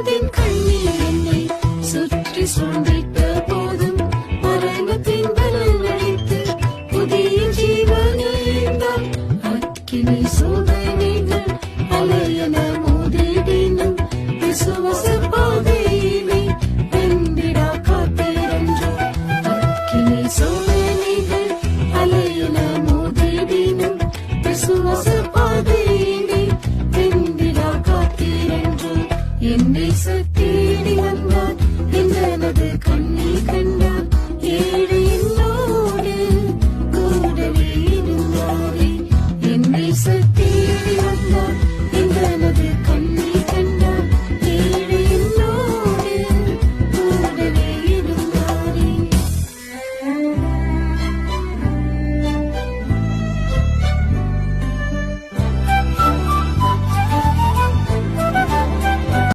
மரணத்தின் கண்ணீர் என்னை சுற்றி சூழ்ந்திட்ட போதும் மரணத்தின் பலன் அழித்து புதிய ஜீவனைந்தான் அக்கினி சோதனைகள் அலையன மோதிடினும் விசுவாச பாதையிலே வெந்திடா காத்திரன்றோ அக்கினி சோதனைகள் அலையன மோதிடினும் விசுவாச பாதையிலே வெந்திடா காத்திரன்றோ என்னை சக்தி